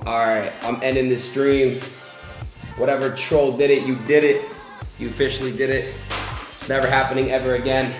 Alright, I'm ending this stream. Whatever troll did it, you did it. You officially did it. It's never happening ever again.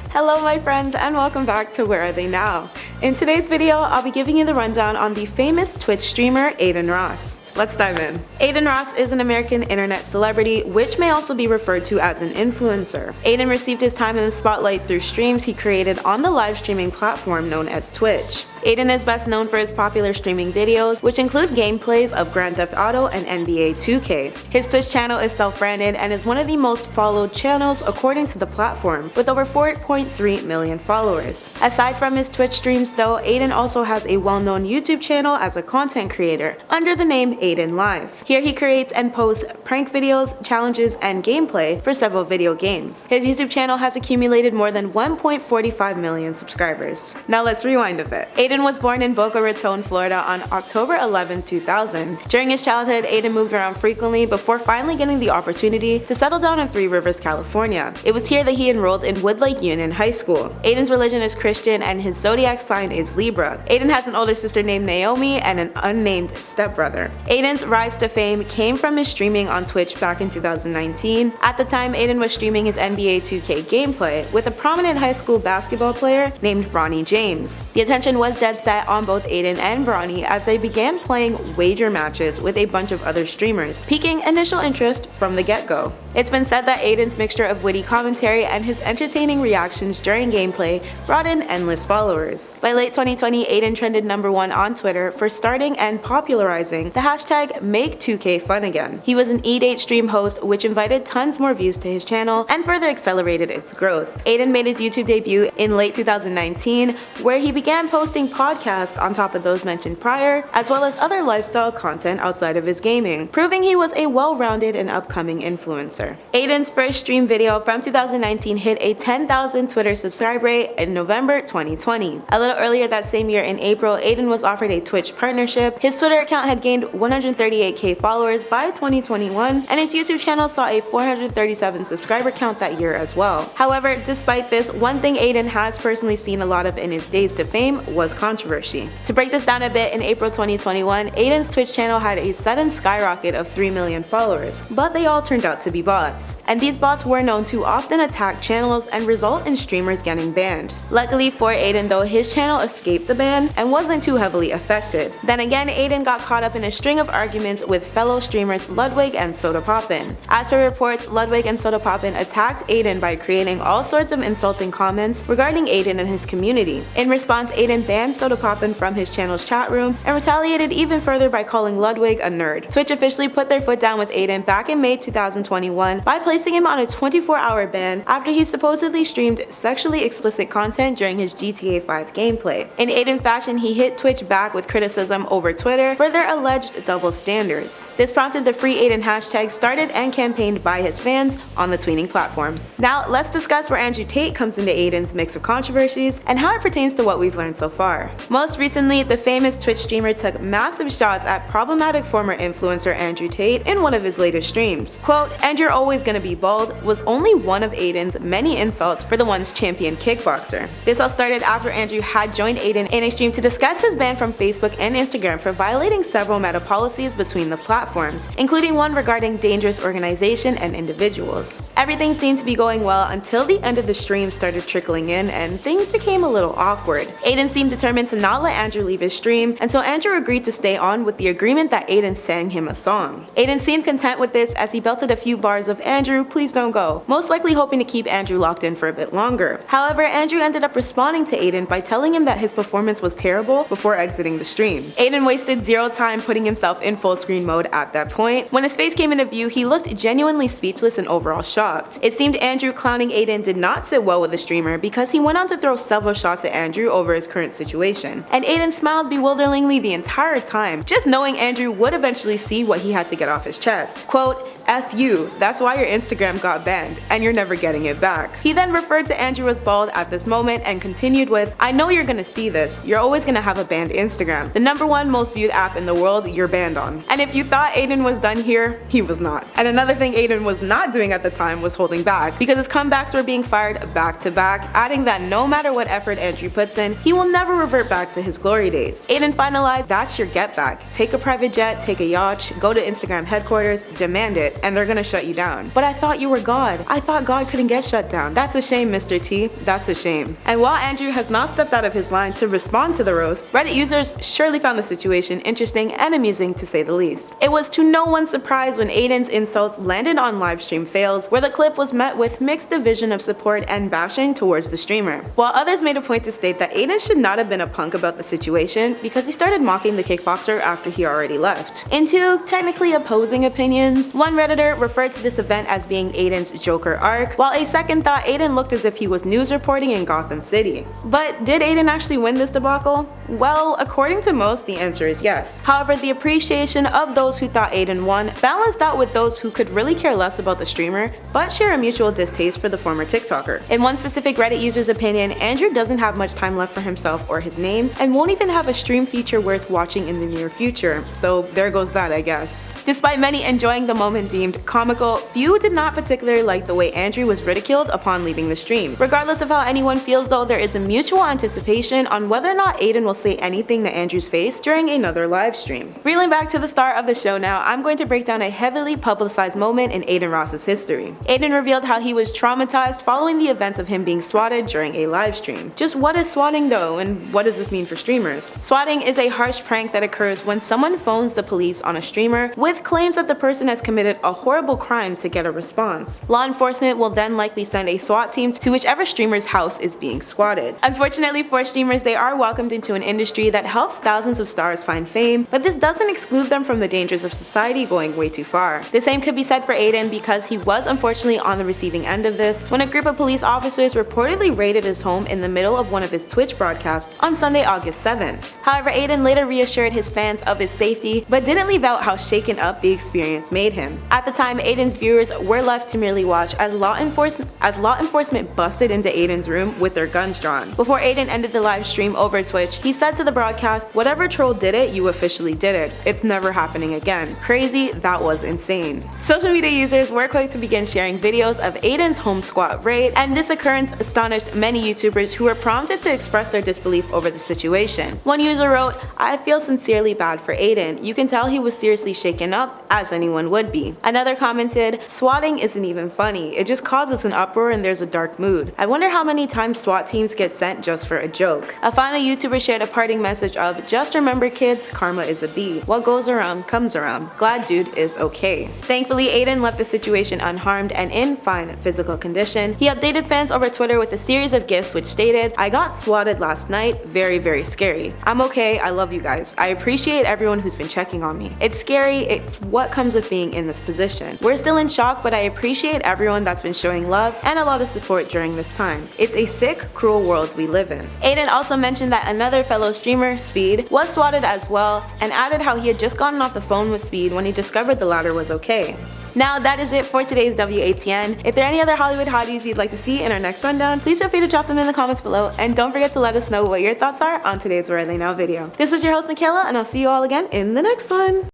Hello my friends and welcome back to Where Are They Now? In today's video, I'll be giving you the rundown on the famous Twitch streamer Adin Ross. Let's dive in. Adin Ross is an American internet celebrity, which may also be referred to as an influencer. Adin received his time in the spotlight through streams he created on the live streaming platform known as Twitch. Adin is best known for his popular streaming videos, which include gameplays of Grand Theft Auto and NBA 2K. His Twitch channel is self-branded and is one of the most followed channels according to the platform, with over 4.3 million followers. Aside from his Twitch streams though, Adin also has a well-known YouTube channel as a content creator under the name Adin Live. Here he creates and posts prank videos, challenges, and gameplay for several video games. His YouTube channel has accumulated more than 1.45 million subscribers. Now let's rewind a bit. Adin was born in Boca Raton, Florida on October 11, 2000. During his childhood, Adin moved around frequently before finally getting the opportunity to settle down in Three Rivers, California. It was here that he enrolled in Woodlake Union High School. Adin's religion is Christian and his zodiac sign is Libra. Adin has an older sister named Naomi and an unnamed stepbrother. Adin's rise to fame came from his streaming on Twitch back in 2019. At the time, Adin was streaming his NBA 2K gameplay with a prominent high school basketball player named Bronny James. The attention was dead set on both Adin and Bronny as they began playing wager matches with a bunch of other streamers, piquing initial interest from the get-go. It's been said that Adin's mixture of witty commentary and his entertaining reactions during gameplay brought in endless followers. By late 2020, Adin trended #1 on Twitter for starting and popularizing the hashtag #MakeTwoKFunAgain. He was an E-Date stream host which invited tons more views to his channel and further accelerated its growth. Adin made his YouTube debut in late 2019 where he began posting podcasts on top of those mentioned prior, as well as other lifestyle content outside of his gaming, proving he was a well-rounded and upcoming influencer. Adin's first stream video from 2019 hit a 10,000 Twitter subscribe rate in November 2020. A little earlier that same year in April, Adin was offered a Twitch partnership. His Twitter account had gained 138k followers by 2021, and his YouTube channel saw a 437 subscriber count that year as well. However, despite this, one thing Adin has personally seen a lot of in his days to fame was controversy. To break this down a bit, in April 2021, Adin's Twitch channel had a sudden skyrocket of 3 million followers, but they all turned out to be bots. And these bots were known to often attack channels and result in streamers getting banned. Luckily for Adin though, his channel escaped the ban and wasn't too heavily affected. Then again, Adin got caught up in a string of arguments with fellow streamers Ludwig and Sodapoppin. As per reports, Ludwig and Sodapoppin attacked Adin by creating all sorts of insulting comments regarding Adin and his community. In response, Adin banned Sodapoppin from his channel's chat room and retaliated even further by calling Ludwig a nerd. Twitch officially put their foot down with Adin back in May 2021 by placing him on a 24-hour ban after he supposedly streamed sexually explicit content during his GTA 5 gameplay. In Adin fashion, he hit Twitch back with criticism over Twitter for their alleged double standards. This prompted the Free Adin hashtag started and campaigned by his fans on the tweening platform. Now let's discuss where Andrew Tate comes into Adin's mix of controversies and how it pertains to what we've learned so far. Most recently, the famous Twitch streamer took massive shots at problematic former influencer Andrew Tate in one of his latest streams. Quote, "And you're always gonna be bald" was only one of Adin's many insults for the once champion kickboxer. This all started after Andrew had joined Adin in a stream to discuss his ban from Facebook and Instagram for violating several meta policies between the platforms, including one regarding dangerous organization and individuals. Everything seemed to be going well until the end of the stream started trickling in and things became a little awkward. Adin seemed determined to not let Andrew leave his stream, and so Andrew agreed to stay on with the agreement that Adin sang him a song. Adin seemed content with this as he belted a few bars of "Andrew, please don't go," most likely hoping to keep Andrew locked in for a bit longer. However, Andrew ended up responding to Adin by telling him that his performance was terrible before exiting the stream. Adin wasted zero time putting himself in full screen mode at that point. When his face came into view, he looked genuinely speechless and overall shocked. It seemed Andrew clowning Adin did not sit well with the streamer because he went on to throw several shots at Andrew over his current situation. And Adin smiled bewilderingly the entire time, just knowing Andrew would eventually see what he had to get off his chest. Quote, "F you, that's why your Instagram got banned, and you're never getting it back." He then referred to Andrew as bald at this moment and continued with, "I know you're gonna see this, you're always gonna have a banned Instagram. The #1 most viewed app in the world you're banned on." And if you thought Adin was done here, he was not. And another thing Adin was not doing at the time was holding back, because his comebacks were being fired back to back, adding that no matter what effort Andrew puts in, he will never revert back to his glory days. Adin finalized, "That's your get back. Take a private jet, take a yacht, go to Instagram headquarters, demand it, and they're gonna shut you down. But I thought you were God. I thought God couldn't get shut down. That's a shame, Mr. T. That's a shame." And while Andrew has not stepped out of his line to respond to the roast, Reddit users surely found the situation interesting and amusing to say the least. It was to no one's surprise when Adin's insults landed on livestream fails, where the clip was met with mixed division of support and bashing towards the streamer. While others made a point to state that Adin should not have been a punk about the situation because he started mocking the kickboxer after he already left. In two technically opposing opinions, one Redditor referred to this event as being Adin's Joker arc, while a second thought Adin looked as if he was news reporting in Gotham City. But did Adin actually win this debacle? Well, according to most, the answer is yes. However, the appreciation of those who thought Adin won balanced out with those who could really care less about the streamer, but share a mutual distaste for the former TikToker. In one specific Reddit user's opinion, Andrew doesn't have much time left for himself or his name, and won't even have a stream feature worth watching in the near future, so there goes that, I guess. Despite many enjoying the moment deemed comical, few did not particularly like the way Andrew was ridiculed upon leaving the stream. Regardless of how anyone feels though, there is a mutual anticipation on whether or not Adin will say anything to Andrew's face during another live stream. Reeling back to the start of the show now, I'm going to break down a heavily publicized moment in Adin Ross's history. Adin revealed how he was traumatized following the events of him being swatted during a live stream. Just what is swatting though, and what does this mean for streamers? Swatting is a harsh prank that occurs when someone phones the police on a streamer with claims that the person has committed a horrible crime to get a response. Law enforcement will then likely send a SWAT team to whichever streamer's house is being swatted. Unfortunately for streamers, they are welcomed into an industry that helps thousands of stars find fame, but this doesn't exclude them from the dangers of society going way too far. The same could be said for Adin because he was unfortunately on the receiving end of this when a group of police officers reportedly raided his home in the middle of one of his Twitch broadcasts on Sunday, August 7th. However, Adin later reassured his fans of his safety, but didn't leave out how shaken up the experience made him. At the time, Adin's viewers were left to merely watch as law enforcement busted into Adin's room with their guns drawn. Before Adin ended the live stream over Twitch, he said to the broadcast, "Whatever troll did it, you officially did it. It's never happening again." Crazy, that was insane. Social media users were quick to begin sharing videos of Adin's home squat raid, and this occurrence astonished many YouTubers who were prompted to express their disbelief over the situation. One user wrote, "I feel sincerely bad for Adin. You can tell he was seriously shaken up, as anyone would be." Another commented, "Swatting isn't even funny. It just causes an uproar and there's a dark mood. I wonder how many times SWAT teams get sent just for a joke." A final YouTuber shared a parting message of, "Just remember kids, karma is a bee. What goes around comes around. Glad dude is okay." Thankfully, Adin left the situation unharmed and in fine physical condition. He updated fans over Twitter with a series of gifs which stated, "I got swatted last night. Very, very scary. I'm okay. I love you guys. I appreciate everyone who's been checking on me. It's scary. It's what comes with being in this position. We're still in shock, but I appreciate everyone that's been showing love and a lot of support during this time. It's a sick, cruel world we live in." Adin also mentioned that another fellow streamer, Speed, was swatted as well, and added how he had just gotten off the phone with Speed when he discovered the latter was okay. Now that is it for today's WATN. If there are any other Hollywood hotties you'd like to see in our next rundown, please feel free to drop them in the comments below, and don't forget to let us know what your thoughts are on today's Where Are They Now video. This was your host Michaela, and I'll see you all again in the next one.